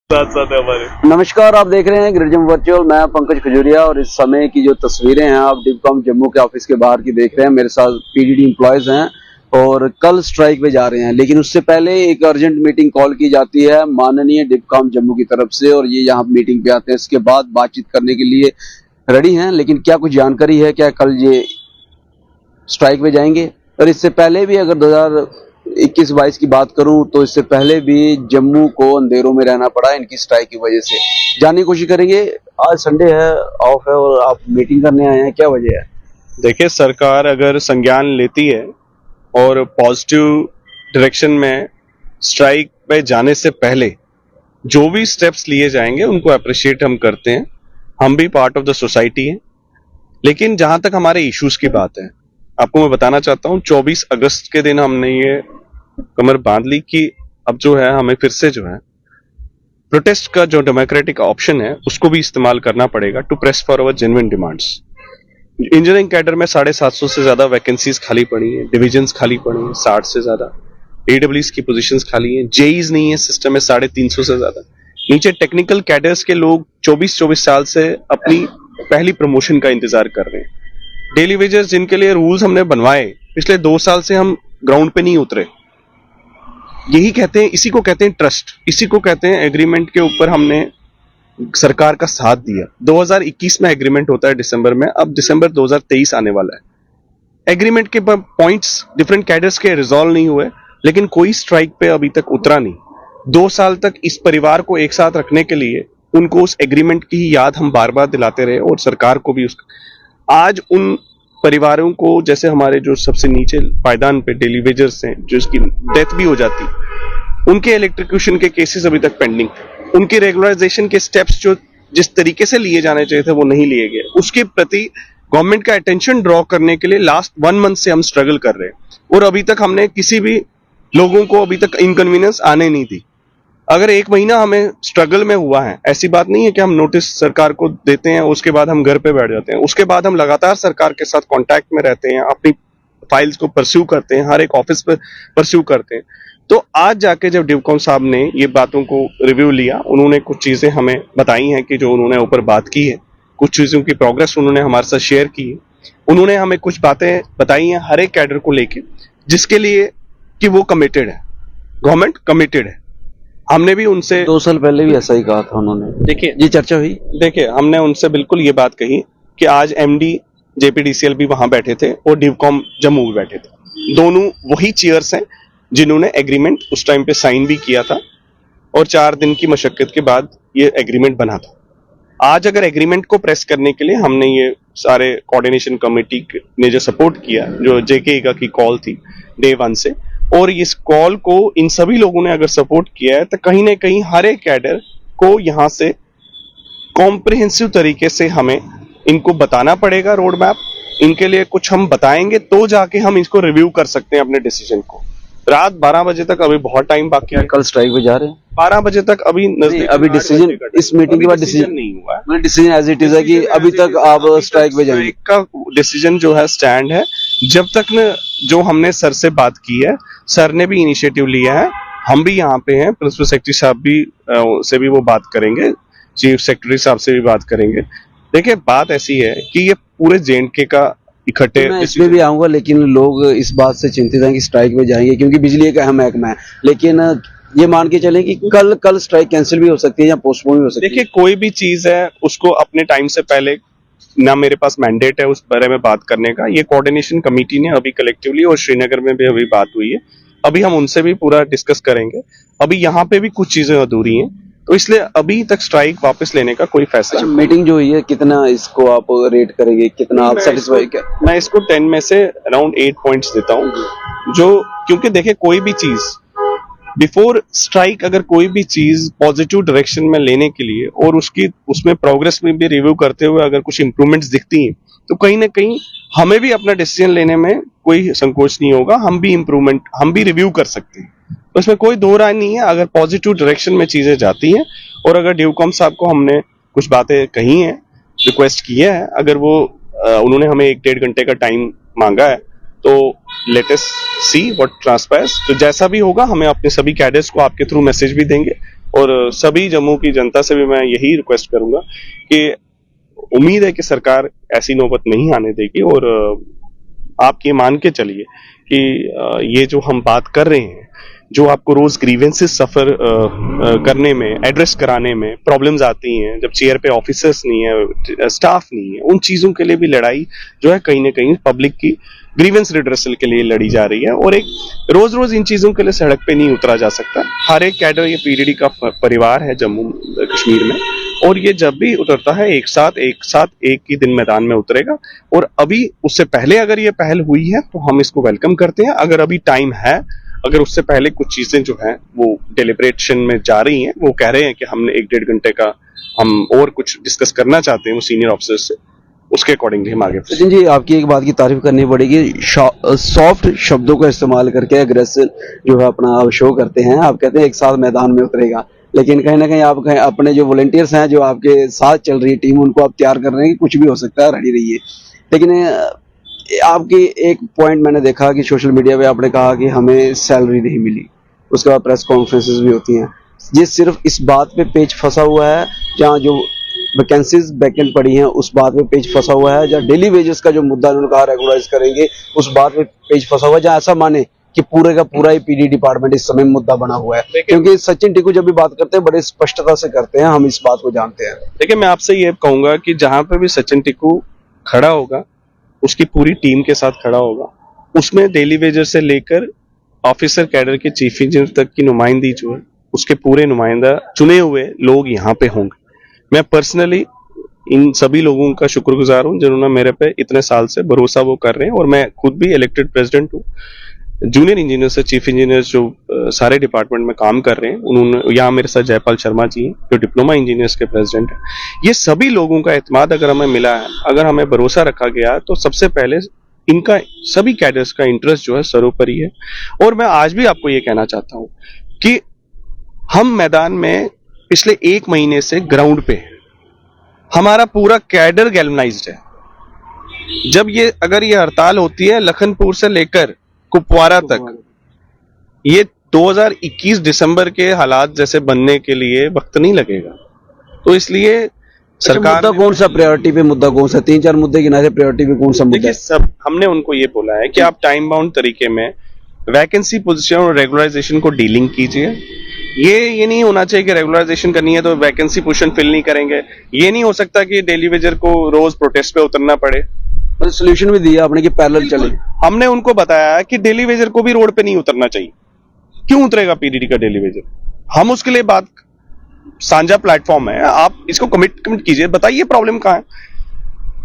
साथ साथ है हमारे। नमस्कार, आप देख रहे हैं ग्रिडजम वर्चुअल। मैं पंकज खजूरिया और इस समय की जो तस्वीरें हैं आप डिवकॉम जम्मू के ऑफिस के बाहर की देख रहे हैं। मेरे साथ पीडीडी एम्प्लॉयज हैं और कल स्ट्राइक पे जा रहे हैं, लेकिन उससे पहले एक अर्जेंट मीटिंग कॉल की जाती है माननीय डिवकॉम जम्मू की तरफ से और ये यहाँ मीटिंग पे आते हैं। इसके बाद बातचीत करने के लिए रेडी हैं, लेकिन क्या कुछ जानकारी है, क्या कल ये स्ट्राइक पे जाएंगे? और इससे पहले भी अगर 2021-22 की बात करूं तो इससे पहले भी जम्मू को अंधेरों में रहना पड़ा इनकी स्ट्राइक की वजह से। जानने की कोशिश करेंगे। आज संडे है, ऑफ है और आप मीटिंग करने आए हैं, क्या वजह है? देखिए, सरकार अगर संज्ञान लेती है और पॉजिटिव डायरेक्शन में स्ट्राइक पे जाने से पहले जो भी स्टेप्स लिए जाएंगे उनको अप्रिशिएट हम करते हैं। हम भी पार्ट ऑफ द सोसाइटी हैं। लेकिन जहां तक हमारे इश्यूज की बात है, आपको मैं बताना चाहता हूं 24 अगस्त के दिन हमने ये कमर बांध ली कि अब जो है हमें फिर से जो है प्रोटेस्ट का जो डेमोक्रेटिक ऑप्शन है उसको भी इस्तेमाल करना पड़ेगा to press for our genuine demands. Engineering cadre में 750 से ज्यादा वैकेंसीज खाली पड़ी हैं, डिविजन्स खाली पड़ी हैं 60 से ज्यादा, AWS की पोजीशंस खाली हैं, जेईज नहीं है सिस्टम में 350 से ज्यादा। नीचे टेक्निकल कैडर्स के लोग 24 साल से अपनी पहली प्रमोशन का इंतजार कर रहे हैं। डेली वेजर्स जिनके लिए रूल्स हमने बनवाए, पिछले 2 साल से हम ग्राउंड पे नहीं उतरे। यही कहते हैं, इसी को कहते हैं ट्रस्ट, इसी को कहते हैं एग्रीमेंट के ऊपर हमने सरकार का साथ दिया। 2021 में एग्रीमेंट होता है दिसंबर में, अब दिसंबर 2023 आने वाला है। एग्रीमेंट के पॉइंट्स डिफरेंट कैडर्स के रिजॉल्व नहीं हुए, लेकिन कोई स्ट्राइक पे अभी तक उतरा नहीं। 2 साल तक इस परिवार को एक साथ रखने के लिए उनको उस एग्रीमेंट की ही याद हम बार बार दिलाते रहे और सरकार को भी आज उन परिवारों को, जैसे हमारे जो सबसे नीचे पायदान पे डेली वेजर्स हैं जिसकी डेथ भी हो जाती, उनके इलेक्ट्रिक्यूशन के केसेस अभी तक पेंडिंग थे। उनके रेगुलराइजेशन के स्टेप्स जो जिस तरीके से लिए जाने चाहिए थे वो नहीं लिए गए। उसके प्रति गवर्नमेंट का अटेंशन ड्रॉ करने के लिए लास्ट 1 मंथ से हम स्ट्रगल कर रहे हैं और अभी तक हमने किसी भी लोगों को अभी तक इनकन्वीनियंस आने नहीं दी। अगर 1 महीना हमें स्ट्रगल में हुआ है, ऐसी बात नहीं है कि हम नोटिस सरकार को देते हैं उसके बाद हम घर पे बैठ जाते हैं। उसके बाद हम लगातार सरकार के साथ कांटेक्ट में रहते हैं, अपनी फाइल्स को परस्यू करते हैं, हर एक ऑफिस पर परस्यू करते हैं। तो आज जाके जब डिवकॉम साहब ने ये बातों को रिव्यू लिया, उन्होंने कुछ चीजें हमें बताई हैं कि जो उन्होंने ऊपर बात की है, कुछ चीजों की प्रोग्रेस उन्होंने हमारे साथ शेयर की है। उन्होंने हमें कुछ बातें बताई हैं हर एक कैडर को लेके, जिसके लिए कि वो कमिटेड है, गवर्नमेंट कमिटेड है। हमने भी उनसे 2 साल पहले भी ऐसा ही कहा था उन्होंने। देखिए, ये चर्चा हुई। देखिए, हमने उनसे बिल्कुल ये बात कही कि आज MD JPDCL भी वहां बैठे थे और डिवकॉम जम्मू भी बैठे थे। दोनों वही चेयर्स हैं जिन्होंने एग्रीमेंट उस टाइम पे साइन भी किया था और 4 दिन की मशक्कत के बाद ये एग्रीमेंट बना था। आज अगर एग्रीमेंट को प्रेस करने के लिए हमने ये सारे कोऑर्डिनेशन कमेटी ने जो सपोर्ट किया, जो JK की कॉल थी डे 1 से, और इस कॉल को इन सभी लोगों ने अगर सपोर्ट किया है तो कहीं ना कहीं हर एक कैडर को यहां से कॉम्प्रिहेंसिव तरीके से हमें इनको बताना पड़ेगा रोड मैप। इनके लिए कुछ हम बताएंगे तो जाके हम इसको रिव्यू कर सकते हैं अपने डिसीजन को। रात 12 बजे तक अभी बहुत टाइम बाकी है। कल स्ट्राइक पे जा रहे हैं 12 बजे तक अभी अभी डिसीजन, इस मीटिंग के बाद डिसीजन नहीं हुआ है। डिसीजन एज इट इज है कि अभी तक आप स्ट्राइक पे जाएंगे। का डिसीजन जो है स्टैंड है। जब तक न जो हमने सर से बात की है, सर ने भी इनिशिएटिव लिया है, हम भी यहाँ पे हैं, प्रिंसिपल सेक्रेटरी साहब भी से भी वो बात करेंगे, चीफ सेक्रेटरी साहब से भी बात करेंगे। देखिए, बात ऐसी है कि ये पूरे JNK का इकट्ठे, मैं इसमें भी आऊंगा, लेकिन लोग इस बात से चिंतित हैं कि स्ट्राइक में जाएंगे क्योंकि बिजली एक अहम महकमा है। लेकिन ये मान के चलें कि कल स्ट्राइक कैंसिल भी हो सकती है या पोस्टपोन भी हो सकती है। देखिए, कोई भी चीज है उसको अपने टाइम से पहले, ना मेरे पास मैंडेट है उस बारे में बात करने का। ये कोऑर्डिनेशन कमेटी ने अभी कलेक्टिवली, और श्रीनगर में भी अभी बात हुई है, अभी हम उनसे भी पूरा डिस्कस करेंगे। अभी यहाँ पे भी कुछ चीजें अधूरी हैं, तो इसलिए अभी तक स्ट्राइक वापस लेने का कोई फैसला। अच्छा, मीटिंग जो हुई है, कितना इसको आप रेट करेंगे, कितना आप सेटिस्फाई? मैं इसको 10 में से अराउंड 8 पॉइंट्स देता हूँ। जो, क्योंकि देखिए, कोई भी चीज बिफोर स्ट्राइक, अगर कोई भी चीज पॉजिटिव डायरेक्शन में लेने के लिए और उसमें प्रोग्रेस में भी रिव्यू करते हुए अगर कुछ इंप्रूवमेंट्स दिखती हैं, तो कहीं ना कहीं हमें भी अपना डिसीजन लेने में कोई संकोच नहीं होगा। हम भी रिव्यू कर सकते हैं, तो इसमें कोई दो राय नहीं है। अगर पॉजिटिव डायरेक्शन में चीजें जाती हैं और अगर डिवकॉम साहब को हमने कुछ बातें कही हैं, रिक्वेस्ट की है, अगर वो उन्होंने हमें 1-1.5 घंटे का टाइम मांगा है, तो लेट अस सी व्हाट ट्रांसपायर्स। तो जैसा भी होगा, हमें अपने सभी कैडर्स को आपके थ्रू मैसेज भी देंगे और सभी जम्मू की जनता से भी मैं यही रिक्वेस्ट करूंगा कि उम्मीद है कि सरकार ऐसी नौबत नहीं आने देगी, और आप ये मान के चलिए कि ये जो हम बात कर रहे हैं, जो आपको रोज ग्रीवेंसेस सफर करने में, एड्रेस कराने में प्रॉब्लम्स आती हैं, जब चेयर पे ऑफिसर्स नहीं है, स्टाफ नहीं है, उन चीजों के लिए भी लड़ाई जो है कहीं ना कहीं पब्लिक की ग्रीवेंस रिड्रेसल के लिए लड़ी जा रही है। और एक रोज रोज इन चीजों के लिए सड़क पे नहीं उतरा जा सकता। हर एक कैडर ये पीडीडी का परिवार है जम्मू कश्मीर में, और ये जब भी उतरता है एक साथ एक ही दिन मैदान में उतरेगा। और अभी उससे पहले अगर ये पहल हुई है तो हम इसको वेलकम करते हैं। अगर अभी टाइम है, अगर उससे पहले कुछ चीजें जो है वो डेलिब्रेशन में जा रही हैं, वो कह रहे हैं कि हमने 1-1.5 घंटे का हम और कुछ डिस्कस करना चाहते हैं वो सीनियर ऑफिसर से, उसके अकॉर्डिंगली हम आगे। सचिन जी, आपकी एक बात की तारीफ करनी पड़ेगी, सॉफ्ट शब्दों का इस्तेमाल करके एग्रेसिव जो है अपना शो करते हैं। आप कहते हैं एक साथ मैदान में उतरेगा, लेकिन कहीं ना कहीं आप अपने जो वॉलंटियर्स हैं, जो आपके साथ चल रही टीम, उनको आप तैयार कर रहे हैं कि कुछ भी हो सकता है, रेडी रहिए। लेकिन आपकी एक पॉइंट मैंने देखा कि सोशल मीडिया पे आपने कहा कि हमें सैलरी नहीं मिली, उसके बाद प्रेस कॉन्फ्रेंसेस भी होती हैं। ये सिर्फ इस बात पे पेच फंसा हुआ है, जहाँ जो वैकेंसीज वैकेंट पड़ी हैं उस बात पे पेज फंसा हुआ है, जहाँ डेली वेजेस का जो मुद्दा उन्होंने कहा रेगुलराइज करेंगे, उस बात पे पेज फंसा हुआ है, जहाँ ऐसा माने कि पूरे का पूरा ही पीडी डिपार्टमेंट इस समय मुद्दा बना हुआ है। क्योंकि सचिन टिकू जब भी बात करते हैं बड़े स्पष्टता से करते हैं, हम इस बात को जानते हैं। देखिए, मैं आपसे ये कहूंगा कि जहां पे भी सचिन टिकू खड़ा होगा, उसकी पूरी टीम के साथ खड़ा होगा, उसमें डेली वेजर से लेकर ऑफिसर कैडर के चीफ इंजीनियर तक की नुमाइंदगी जो है, उसके पूरे नुमाइंदा चुने हुए लोग यहाँ पे होंगे। मैं पर्सनली इन सभी लोगों का शुक्रगुजार हूं जिन्होंने मेरे पे इतने साल से भरोसा वो कर रहे हैं, और मैं खुद भी इलेक्टेड प्रेसिडेंट हूं। जूनियर इंजीनियर से चीफ इंजीनियर जो सारे डिपार्टमेंट में काम कर रहे हैं, उन्होंने यहाँ मेरे साथ जयपाल शर्मा जी हैं जो डिप्लोमा इंजीनियर्स के प्रेसिडेंट हैं। ये सभी लोगों का एतमाद अगर हमें मिला है, अगर हमें भरोसा रखा गया है, तो सबसे पहले इनका सभी कैडर्स का इंटरेस्ट जो है सर्वोपरि है। और मैं आज भी आपको ये कहना चाहता हूं कि हम मैदान में पिछले 1 महीने से ग्राउंड पे हमारा पूरा कैडर गैल्वनाइज्ड है। जब ये अगर ये हड़ताल होती है लखनपुर से लेकर कुपवारा तक, ये 2021 दिसंबर के हालात जैसे बनने के लिए वक्त नहीं लगेगा। तो इसलिए सरकार मुद्दा कौन सा प्रायोरिटी पे, मुद्दा कौन सा, 3-4 मुद्दे गिनाए, प्रायोरिटी पे कौन सा मुद्दा? सब हमने उनको ये बोला है कि आप टाइम बाउंड तरीके में वैकेंसी पोजीशन और रेगुलराइजेशन को डीलिंग कीजिए। ये नहीं होना चाहिए कि रेगुलराइजेशन करनी है तो वैकेंसी पोजीशन फिल नहीं करेंगे। ये नहीं हो सकता कि डेली वेजर को रोज प्रोटेस्ट पे उतरना पड़े। मतलब सोल्यूशन भी दिया आपने कि पैरेलल चले। हमने उनको बताया कि डेली वेजर को भी रोड पे नहीं उतरना चाहिए। क्यों उतरेगा पीडीडी का डेली वेजर? हम उसके लिए बात, साझा प्लेटफॉर्म है, आप इसको कमिट कीजिए, बताइए प्रॉब्लम कहाँ है।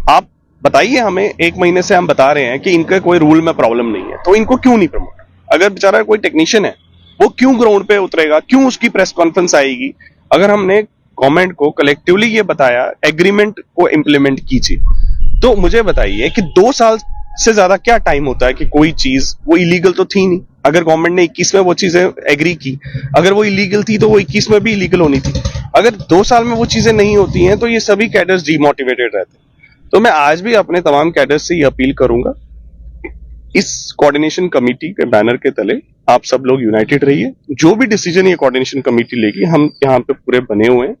आप बताइए हमें, 1 महीने से हम बता रहे हैं कि इनका कोई रूल में प्रॉब्लम नहीं है, तो इनको क्यों नहीं प्रमोट? अगर बेचारा कोई टेक्नीशियन है, वो क्यों ग्राउंड पे उतरेगा? क्यों उसकी प्रेस कॉन्फ्रेंस आएगी? अगर हमने गवर्नमेंट को कलेक्टिवली ये बताया, एग्रीमेंट को इंप्लीमेंट कीजिए, तो मुझे बताइए कि 2 साल से ज्यादा क्या टाइम होता है कि कोई चीज वो इलीगल तो थी नहीं। अगर गवर्नमेंट ने 21 में वो चीजें एग्री की, अगर वो इलीगल थी तो वो 21 में भी इलीगल होनी थी। अगर 2 साल में वो चीजें नहीं होती हैं तो ये सभी कैडर्स डीमोटिवेटेड रहते हैं। तो मैं आज भी अपने तमाम कैडर्स से ये अपील करूंगा, इस कोऑर्डिनेशन कमेटी के बैनर के तले आप सब लोग यूनाइटेड रहिए। जो भी डिसीजन ये कोऑर्डिनेशन कमेटी लेगी, हम यहाँ पे पूरे बने हुए हैं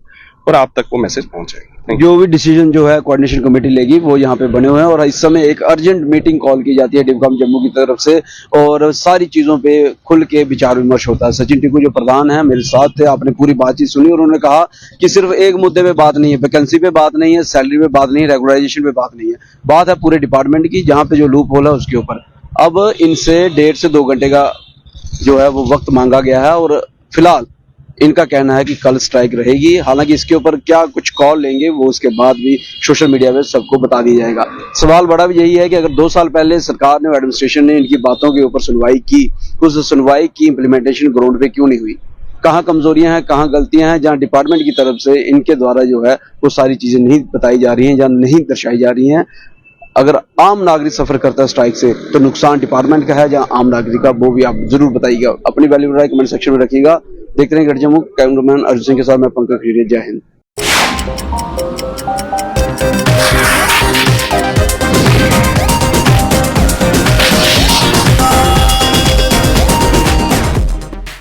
और आप तक वो मैसेज पहुंचाएंगे। जो भी डिसीजन जो है कोऑर्डिनेशन कमेटी लेगी वो यहाँ पे बने हुए हैं, और इस समय एक अर्जेंट मीटिंग कॉल की जाती है डिवकॉम जम्मू की तरफ से, और सारी चीजों पे खुल के विचार विमर्श होता है। सचिन टिकू जो प्रधान है मेरे साथ थे, आपने पूरी बातचीत सुनी, और उन्होंने कहा कि सिर्फ एक मुद्दे पे बात नहीं है, वैकेंसी पे बात नहीं है, सैलरी पे बात नहीं है, रेगुलराइजेशन पे बात नहीं है, बात है पूरे डिपार्टमेंट की, जहाँ पे जो लूप होल है उसके ऊपर। अब इनसे 1.5 से 2 घंटे का जो है वो वक्त मांगा गया है, और फिलहाल इनका कहना है कि कल स्ट्राइक रहेगी। हालांकि इसके ऊपर क्या कुछ कॉल लेंगे वो उसके बाद भी सोशल मीडिया पे सबको बता दिया जाएगा। सवाल बड़ा भी यही है कि अगर 2 साल पहले सरकार ने, एडमिनिस्ट्रेशन ने इनकी बातों के ऊपर सुनवाई की, उस सुनवाई की इंप्लीमेंटेशन ग्राउंड पे क्यों नहीं हुई? कहाँ कमजोरियां हैं, कहाँ गलतियां हैं, जहाँ डिपार्टमेंट की तरफ से इनके द्वारा जो है वो सारी चीजें नहीं बताई जा रही हैं, जहाँ नहीं दर्शाई जा रही हैं। अगर आम नागरिक सफर करता है स्ट्राइक से तो नुकसान डिपार्टमेंट का है, जहां आम नागरिक का, वो भी आप जरूर बताइएगा। अपनी वैल्यूएबल राय कमेंट सेक्शन में रखिएगा। देखते रहें गढ़ जम्मू। कैमरामैन अर्जुन सिंह के साथ मैं पंकज खजूरिया। जय हिंद।